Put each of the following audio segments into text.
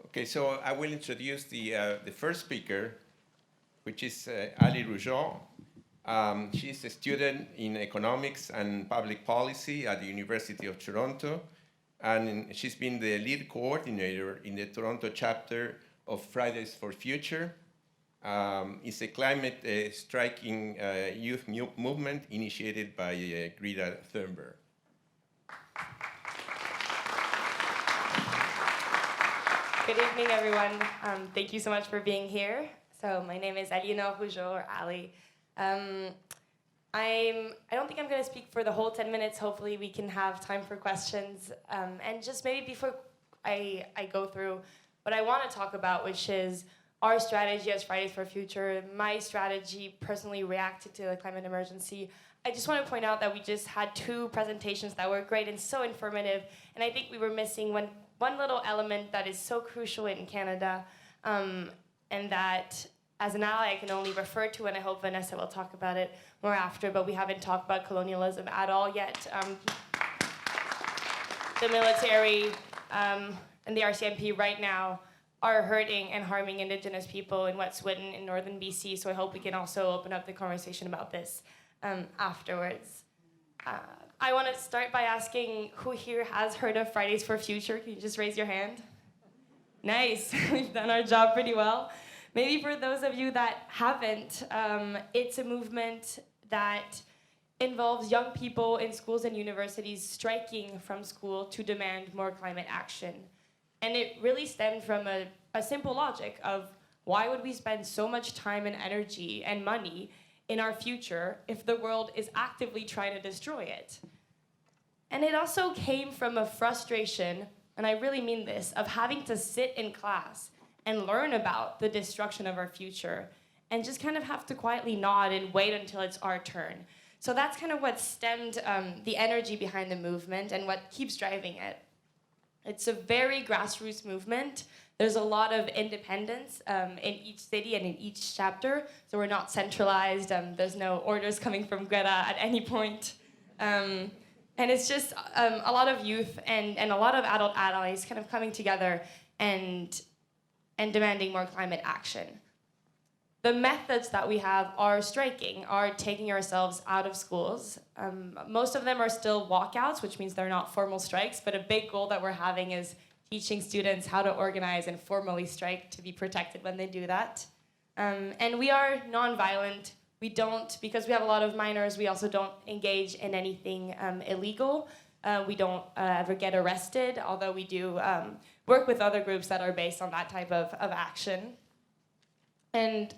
Okay, so I will introduce the first speaker, which is Ali Rougeau. She's a student in economics and public policy at the University of Toronto, and she's been the lead coordinator in the Toronto chapter of Fridays for Future. It's a climate striking youth movement initiated by Greta Thunberg. Good evening, everyone. Thank you so much for being here. So my name is Aliénor Rougeau, or Ali. I don't think I'm going to speak for the whole 10 minutes. Hopefully we can have time for questions. And just maybe before I go through what I want to talk about, which is our strategy as Fridays for Future, my strategy personally reacted to the climate emergency. I just want to point out that we just had 2 presentations that were great and so informative, and I think we were missing one little element that is so crucial in Canada, and that as an ally I can only refer to, and I hope Vanessa will talk about it more after, but we haven't talked about colonialism at all yet. The military and the RCMP right now are hurting and harming Indigenous people in Wet'suwet'en in northern BC, so I hope we can also open up the conversation about this afterwards. I want to start by asking who here has heard of Fridays for Future. Can you just raise your hand? Nice, we've done our job pretty well. Maybe for those of you that haven't, it's a movement that involves young people in schools and universities striking from school to demand more climate action. And it really stemmed from a simple logic of why would we spend so much time and energy and money in our future if the world is actively trying to destroy it? And it also came from a frustration, and I really mean this, of having to sit in class and learn about the destruction of our future and just kind of have to quietly nod and wait until it's our turn. So that's kind of what stemmed the energy behind the movement and what keeps driving it. It's a very grassroots movement. There's a lot of independence in each city and in each chapter, so we're not centralized. There's no orders coming from Greta at any point. And it's just a lot of youth and a lot of adult allies kind of coming together and demanding more climate action. The methods that we have are striking, are taking ourselves out of schools. Most of them are still walkouts, which means they're not formal strikes, but a big goal that we're having is teaching students how to organize and formally strike to be protected when they do that. And we are nonviolent. We don't, because we have a lot of minors, we also don't engage in anything illegal. We don't ever get arrested, although we do work with other groups that are based on that type of action. And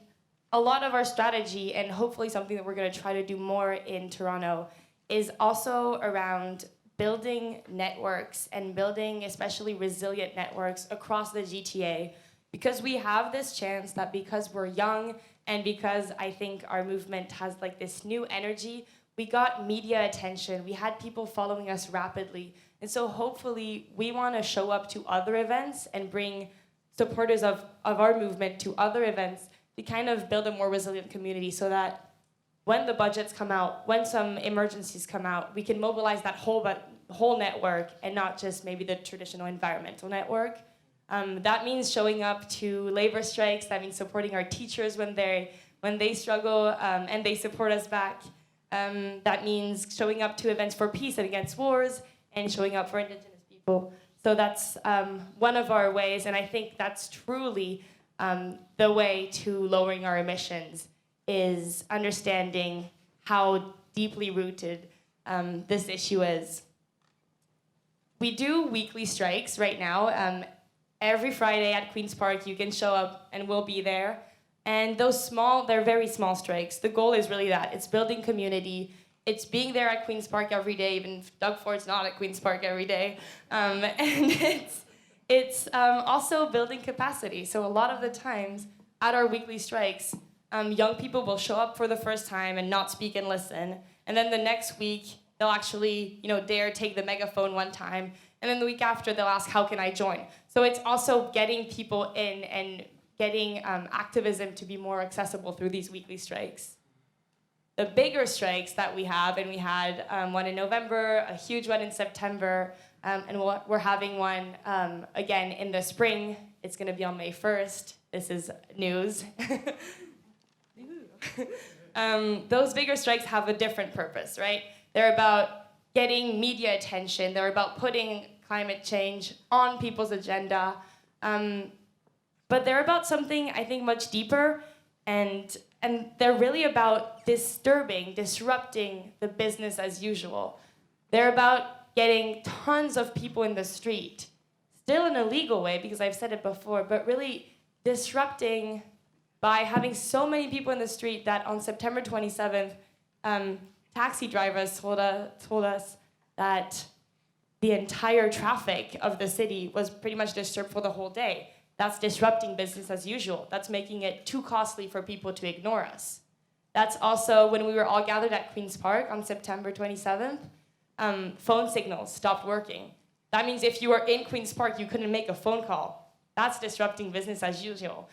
a lot of our strategy, and hopefully something that we're going to try to do more in Toronto, is also around building networks and building especially resilient networks across the GTA, because we have this chance that because we're young and because I think our movement has like this new energy, we got media attention, we had people following us rapidly, and so hopefully we want to show up to other events and bring supporters of our movement to other events to kind of build a more resilient community so that when the budgets come out, when some emergencies come out, we can mobilize that whole network and not just maybe the traditional environmental network. That means showing up to labor strikes. That means supporting our teachers when they struggle and they support us back. That means showing up to events for peace and against wars and showing up for Indigenous people. So that's one of our ways, and I think that's truly the way to lowering our emissions, is understanding how deeply rooted this issue is. We do weekly strikes right now. Every Friday at Queen's Park, you can show up and we'll be there. And they're very small strikes. The goal is really that. It's building community. It's being there at Queen's Park every day, even if Doug Ford's not at Queen's Park every day. And it's also building capacity. So a lot of the times at our weekly strikes, young people will show up for the first time and not speak and listen. And then the next week, they'll actually, dare take the megaphone one time. And then the week after, they'll ask, how can I join? So it's also getting people in and getting activism to be more accessible through these weekly strikes. The bigger strikes that we have, and we had one in November, a huge one in September, and we're having one again in the spring It's going to be on May 1st. This is news. Those bigger strikes have a different purpose, right? They're about getting media attention. They're about putting climate change on people's agenda. But they're about something, I think, much deeper, and they're really about disrupting the business as usual. They're about getting tons of people in the street, still in a legal way, because I've said it before, but really disrupting by having so many people in the street that on September 27th, taxi drivers told us that the entire traffic of the city was pretty much disturbed for the whole day. That's disrupting business as usual. That's making it too costly for people to ignore us. That's also when we were all gathered at Queen's Park on September 27th, phone signals stopped working. That means if you were in Queen's Park, you couldn't make a phone call. That's disrupting business as usual.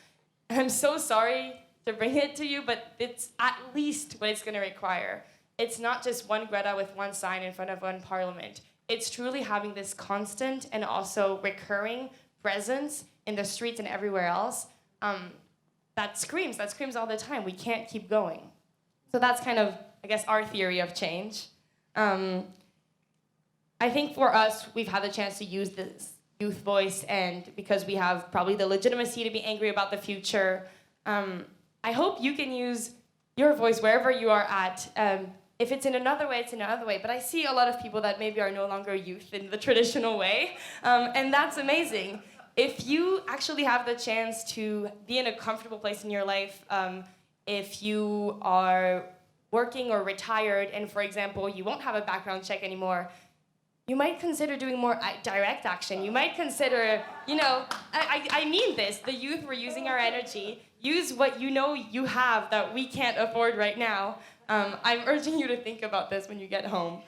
I'm so sorry to bring it to you, but it's at least what it's going to require. It's not just one Greta with one sign in front of one parliament. It's truly having this constant and also recurring presence in the streets and everywhere else that screams all the time. We can't keep going. So that's kind of, I guess, our theory of change. I think for us, we've had the chance to use this youth voice, and because we have probably the legitimacy to be angry about the future, I hope you can use your voice wherever you are at. If it's in another way, it's in another way. But I see a lot of people that maybe are no longer youth in the traditional way, and that's amazing. If you actually have the chance to be in a comfortable place in your life, if you are working or retired, and for example, you won't have a background check anymore, you might consider doing more direct action. You might consider, I mean this, the youth, we're using our energy. Use what you know you have that we can't afford right now. I'm urging you to think about this when you get home.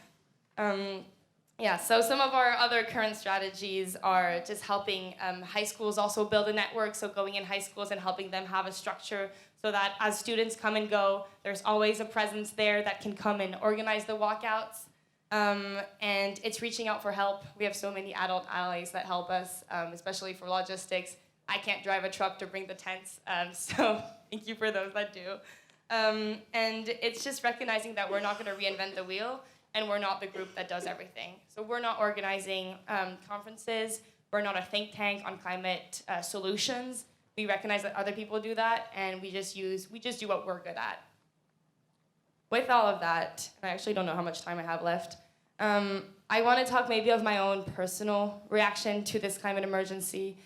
So some of our other current strategies are just helping high schools also build a network, so going in high schools and helping them have a structure so that as students come and go, there's always a presence there that can come and organize the walkouts. And it's reaching out for help. We have so many adult allies that help us, especially for logistics. I can't drive a truck to bring the tents, so thank you for those that do. And it's just recognizing that we're not going to reinvent the wheel, and we're not the group that does everything. So we're not organizing conferences. We're not a think tank on climate solutions. We recognize that other people do that, and we just do what we're good at. With all of that, and I actually don't know how much time I have left, I want to talk maybe of my own personal reaction to this climate emergency,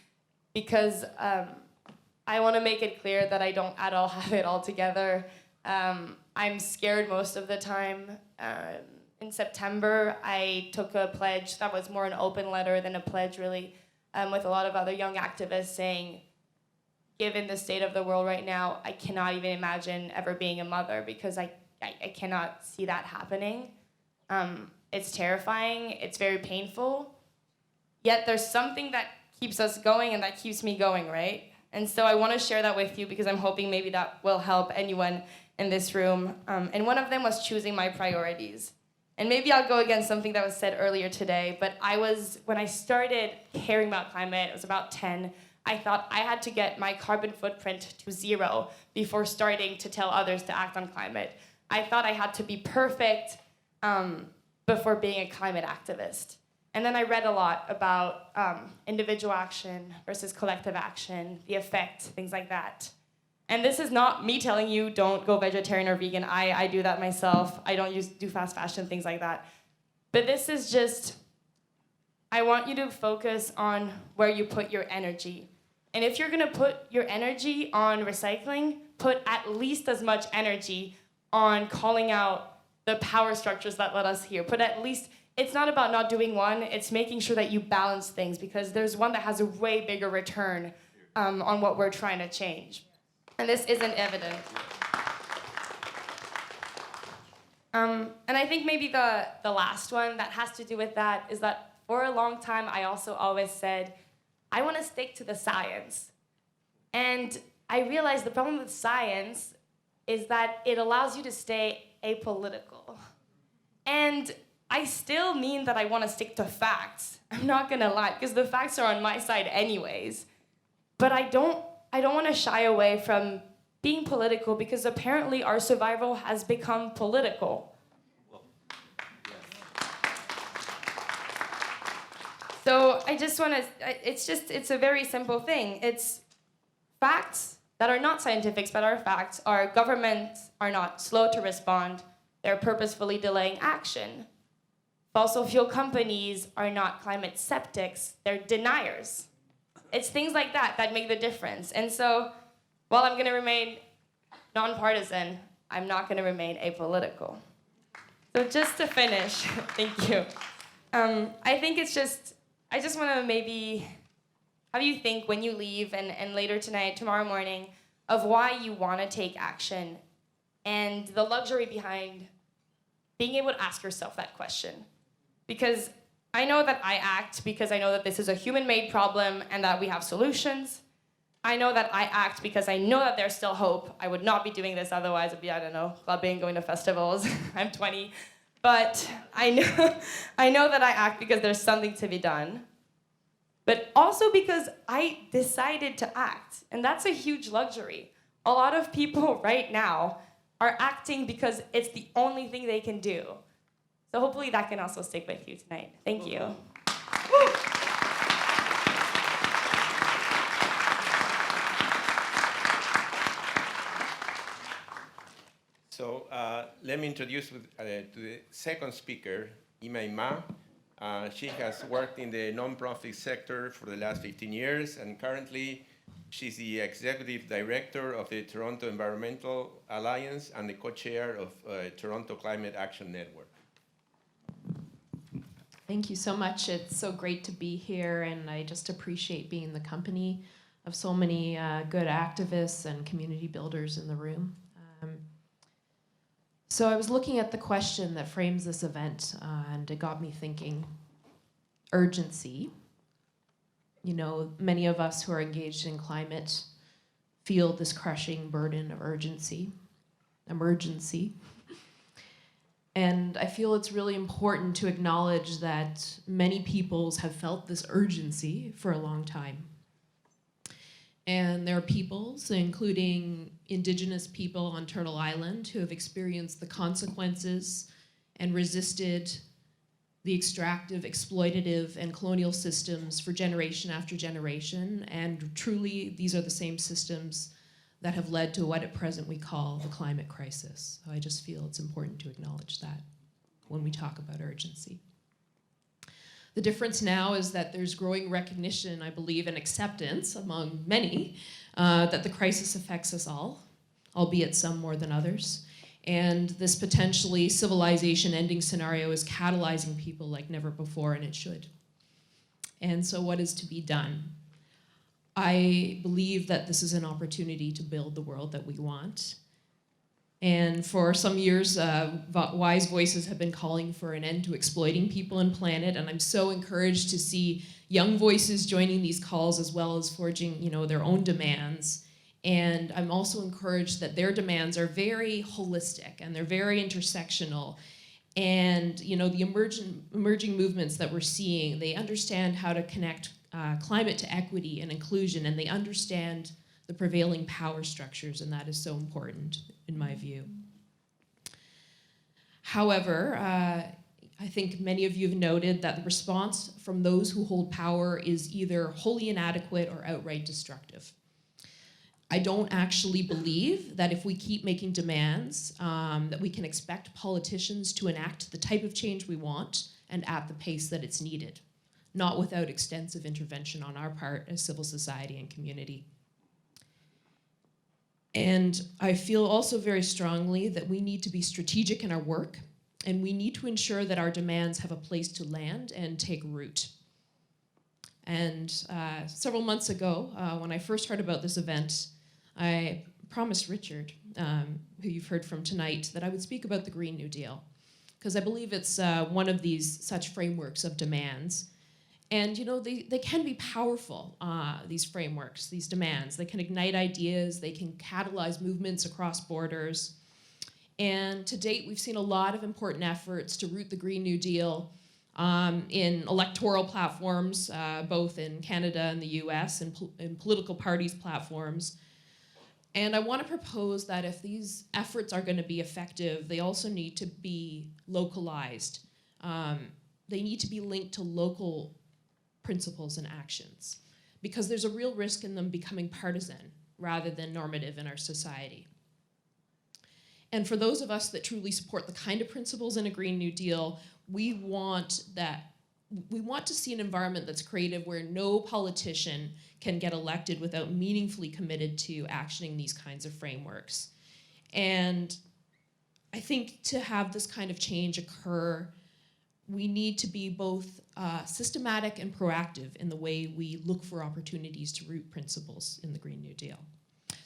because I want to make it clear that I don't at all have it all together. I'm scared most of the time. In September, I took a pledge that was more an open letter than a pledge, really, with a lot of other young activists saying, given the state of the world right now, I cannot even imagine ever being a mother, because I cannot see that happening. It's terrifying, it's very painful, yet there's something that keeps us going and that keeps me going, right? And so I want to share that with you because I'm hoping maybe that will help anyone in this room. And one of them was choosing my priorities. And maybe I'll go against something that was said earlier today, but when I started caring about climate, it was about 10, I thought I had to get my carbon footprint to 0 before starting to tell others to act on climate. I thought I had to be perfect before being a climate activist. And then I read a lot about individual action versus collective action, the effect, things like that. And this is not me telling you don't go vegetarian or vegan. I do that myself. I don't do fast fashion, things like that. But this is just, I want you to focus on where you put your energy. And if you're gonna put your energy on recycling, put at least as much energy on calling out the power structures that let us here. Put at least, it's not about not doing one, it's making sure that you balance things, because there's one that has a way bigger return on what we're trying to change. And this isn't evident. And I think maybe the last one that has to do with that is that for a long time, I also always said, I want to stick to the science. And I realized the problem with science is that it allows you to stay apolitical. And I still mean that I want to stick to facts. I'm not going to lie, because the facts are on my side anyways. But I don't want to shy away from being political because apparently our survival has become political. So I just want to, it's a very simple thing. It's facts that are not scientific, but are facts. Our governments are not slow to respond. They're purposefully delaying action. Fossil fuel companies are not climate skeptics, they're deniers. It's things like that that make the difference. And so while I'm going to remain nonpartisan, I'm not going to remain apolitical. So just to finish, thank you. I think I just want to maybe have you think when you leave and later tonight, tomorrow morning, of why you want to take action and the luxury behind being able to ask yourself that question. Because I know that I act because I know that this is a human-made problem and that we have solutions. I know that I act because I know that there's still hope. I would not be doing this otherwise. I'd be, I don't know, clubbing, going to festivals. I'm 20. But I know that I act because there's something to be done. But also because I decided to act. And that's a huge luxury. A lot of people right now are acting because it's the only thing they can do. So hopefully that can also stick with you tonight. Thank you. So let me introduce to the second speaker, Imei Ma. She has worked in the nonprofit sector for the last 15 years, and currently she's the executive director of the Toronto Environmental Alliance and the co-chair of Toronto Climate Action Network. Thank you so much. It's so great to be here, and I just appreciate being in the company of so many good activists and community builders in the room. So I was looking at the question that frames this event, and it got me thinking. Urgency. You know, many of us who are engaged in climate feel this crushing burden of urgency, emergency. And I feel it's really important to acknowledge that many peoples have felt this urgency for a long time. And there are peoples, including Indigenous people on Turtle Island, who have experienced the consequences and resisted the extractive, exploitative, and colonial systems for generation after generation. And truly, these are the same systems that have led to what at present we call the climate crisis. So I just feel it's important to acknowledge that when we talk about urgency. The difference now is that there's growing recognition, I believe, and acceptance among many that the crisis affects us all, albeit some more than others. And this potentially civilization-ending scenario is catalyzing people like never before, and it should. And so what is to be done? I believe that this is an opportunity to build the world that we want. And for some years, wise voices have been calling for an end to exploiting people and planet, and I'm so encouraged to see young voices joining these calls as well as forging, their own demands. And I'm also encouraged that their demands are very holistic and they're very intersectional. And the emerging movements that we're seeing, they understand how to connect climate to equity and inclusion, and they understand the prevailing power structures, and that is so important in my view. However, I think many of you have noted that the response from those who hold power is either wholly inadequate or outright destructive. I don't actually believe that if we keep making demands, that we can expect politicians to enact the type of change we want and at the pace that it's needed, not without extensive intervention on our part as civil society and community. And I feel also very strongly that we need to be strategic in our work, and we need to ensure that our demands have a place to land and take root. And several months ago, when I first heard about this event, I promised Richard, who you've heard from tonight, that I would speak about the Green New Deal, because I believe it's one of these such frameworks of demands. And they can be powerful, these frameworks, these demands. They can ignite ideas, they can catalyze movements across borders. And to date, we've seen a lot of important efforts to root the Green New Deal in electoral platforms, both in Canada and the US, and in political parties' platforms. And I want to propose that if these efforts are going to be effective, they also need to be localized. They need to be linked to local principles and actions, because there's a real risk in them becoming partisan rather than normative in our society. And for those of us that truly support the kind of principles in a Green New Deal, we want to see an environment that's creative, where no politician can get elected without meaningfully committed to actioning these kinds of frameworks. And I think to have this kind of change occur, we need to be both systematic and proactive in the way we look for opportunities to root principles in the Green New Deal.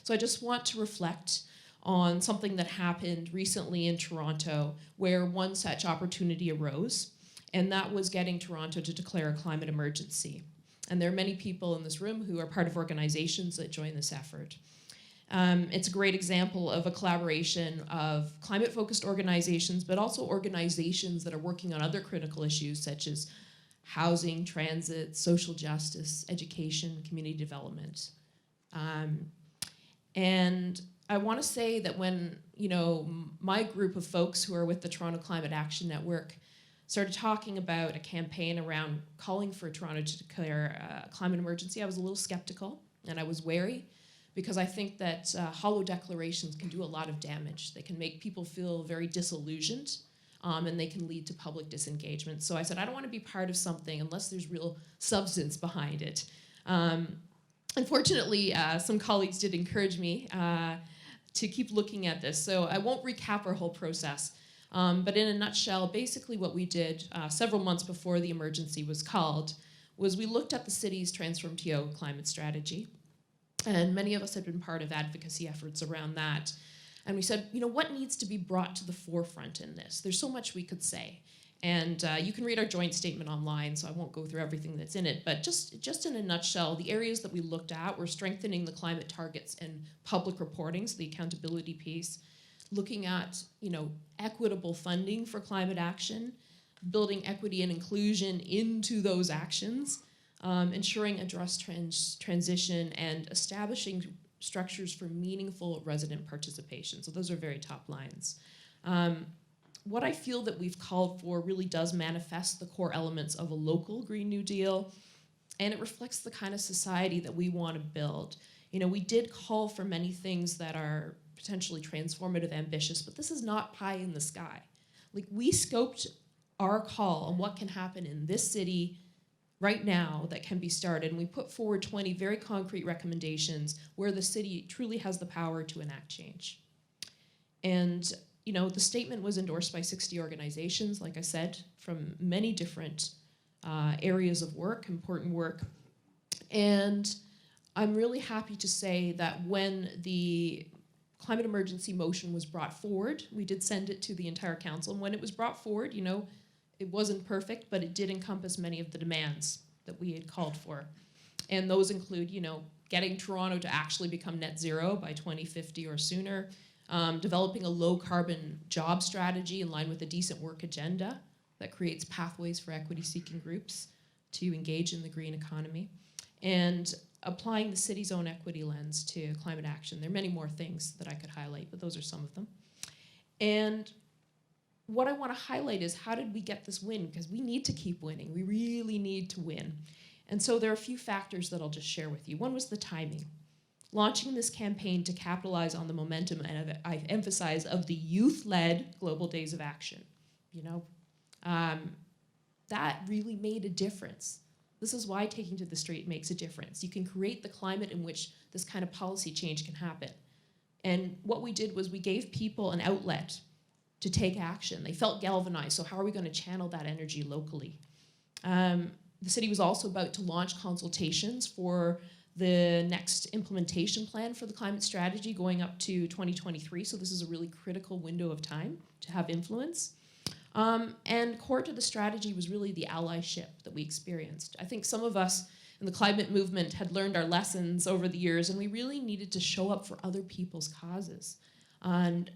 So I just want to reflect on something that happened recently in Toronto, where one such opportunity arose, and that was getting Toronto to declare a climate emergency. And there are many people in this room who are part of organizations that join this effort. It's a great example of a collaboration of climate-focused organizations, but also organizations that are working on other critical issues such as housing, transit, social justice, education, community development. And I want to say that when, my group of folks who are with the Toronto Climate Action Network started talking about a campaign around calling for Toronto to declare a climate emergency, I was a little skeptical and I was wary, because I think that hollow declarations can do a lot of damage. They can make people feel very disillusioned, and they can lead to public disengagement. So I said, I don't want to be part of something unless there's real substance behind it. Unfortunately, some colleagues did encourage me to keep looking at this. So I won't recap our whole process. But in a nutshell, basically what we did several months before the emergency was called was we looked at the city's Transform TO climate strategy. And many of us had been part of advocacy efforts around that. And we said, what needs to be brought to the forefront in this? There's so much we could say. And you can read our joint statement online, so I won't go through everything that's in it. But just in a nutshell, the areas that we looked at were strengthening the climate targets and public reporting, so the accountability piece, looking at equitable funding for climate action, building equity and inclusion into those actions, ensuring a just transition, and establishing structures for meaningful resident participation. So those are very top lines. What I feel that we've called for really does manifest the core elements of a local Green New Deal, and it reflects the kind of society that we want to build. We did call for many things that are potentially transformative, ambitious, but this is not pie in the sky. We scoped our call on what can happen in this city right now that can be started, and we put forward 20 very concrete recommendations where the city truly has the power to enact change. And the statement was endorsed by 60 organizations, like I said, from many different areas of work, important work. And I'm really happy to say that when the climate emergency motion was brought forward, we did send it to the entire council. And when it was brought forward, it wasn't perfect, but it did encompass many of the demands that we had called for. And those include, getting Toronto to actually become net zero by 2050 or sooner, developing a low carbon job strategy in line with a decent work agenda that creates pathways for equity seeking groups to engage in the green economy, and applying the city's own equity lens to climate action. There are many more things that I could highlight, but those are some of them. And what I want to highlight is, how did we get this win? Because we need to keep winning. We really need to win. And so there are a few factors that I'll just share with you. One was the timing. Launching this campaign to capitalize on the momentum, and I've emphasized, of the youth-led Global Days of Action. That really made a difference. This is why taking to the street makes a difference. You can create the climate in which this kind of policy change can happen. And what we did was we gave people an outlet to take action. They felt galvanized, so how are we going to channel that energy locally? The city was also about to launch consultations for the next implementation plan for the climate strategy going up to 2023, so this is a really critical window of time to have influence. And core to the strategy was really the allyship that we experienced. I think some of us in the climate movement had learned our lessons over the years, and we really needed to show up for other people's causes. And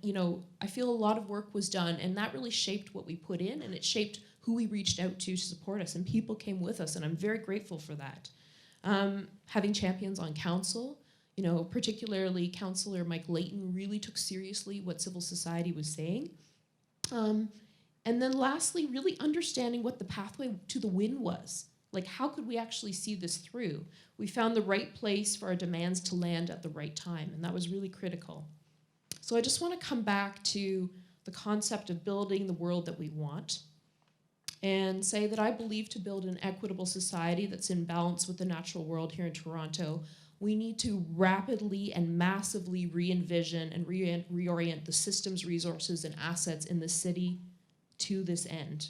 I feel a lot of work was done, and that really shaped what we put in, and it shaped who we reached out to support us, and people came with us, and I'm very grateful for that. Having champions on council, particularly Councillor Mike Layton really took seriously what civil society was saying. And then lastly, really understanding what the pathway to the win was. Like, how could we actually see this through? We found the right place for our demands to land at the right time, and that was really critical. So I just want to come back to the concept of building the world that we want and say that I believe to build an equitable society that's in balance with the natural world here in Toronto, we need to rapidly and massively re-envision and reorient the systems, resources, and assets in the city to this end.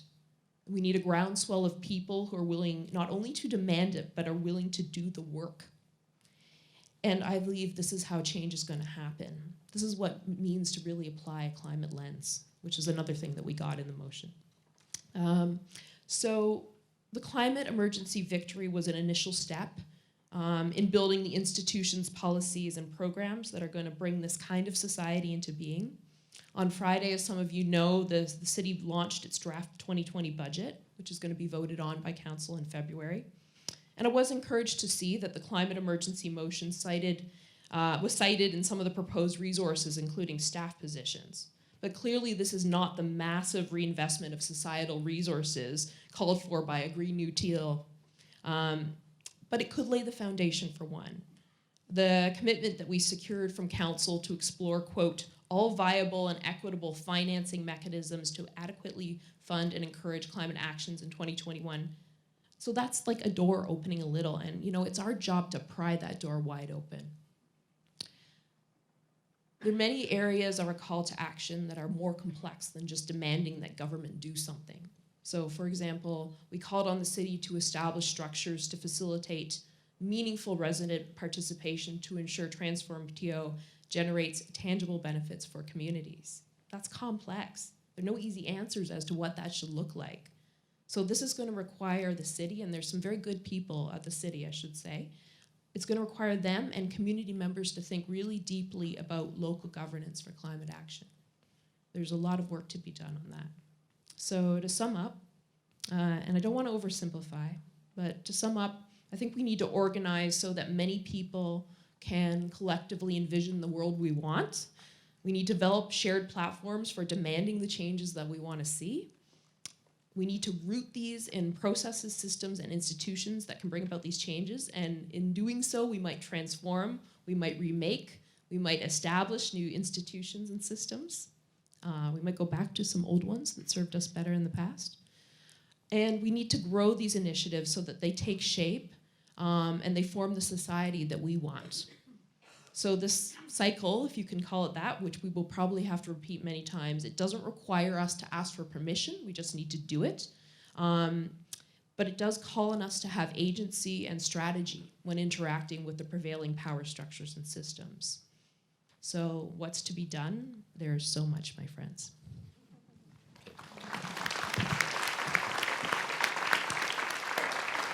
We need a groundswell of people who are willing not only to demand it, but are willing to do the work. And I believe this is how change is going to happen. This is what it means to really apply a climate lens, which is another thing that we got in the motion. So the climate emergency victory was an initial step in building the institutions, policies, and programs that are going to bring this kind of society into being. On Friday, as some of you know, the city launched its draft 2020 budget, which is going to be voted on by council in February. And I was encouraged to see that the climate emergency motion was cited in some of the proposed resources, including staff positions. But clearly, this is not the massive reinvestment of societal resources called for by a Green New Deal. But it could lay the foundation for one. The commitment that we secured from council to explore, quote, all viable and equitable financing mechanisms to adequately fund and encourage climate actions in 2021. So that's like a door opening a little, and it's our job to pry that door wide open. There are many areas of our call to action that are more complex than just demanding that government do something. So, for example, we called on the city to establish structures to facilitate meaningful resident participation to ensure Transform-TO generates tangible benefits for communities. That's complex. There are no easy answers as to what that should look like. So this is going to require the city, and there's some very good people at the city, I should say. It's going to require them and community members to think really deeply about local governance for climate action. There's a lot of work to be done on that. So to sum up, and I don't want to oversimplify, but to sum up, I think we need to organize so that many people can collectively envision the world we want. We need to develop shared platforms for demanding the changes that we want to see. We need to root these in processes, systems, and institutions that can bring about these changes. And in doing so, we might transform, we might remake, we might establish new institutions and systems. We might go back to some old ones that served us better in the past. And we need to grow these initiatives so that they take shape and they form the society that we want. So this cycle, if you can call it that, which we will probably have to repeat many times, it doesn't require us to ask for permission, we just need to do it. But it does call on us to have agency and strategy when interacting with the prevailing power structures and systems. So what's to be done? There's so much, my friends.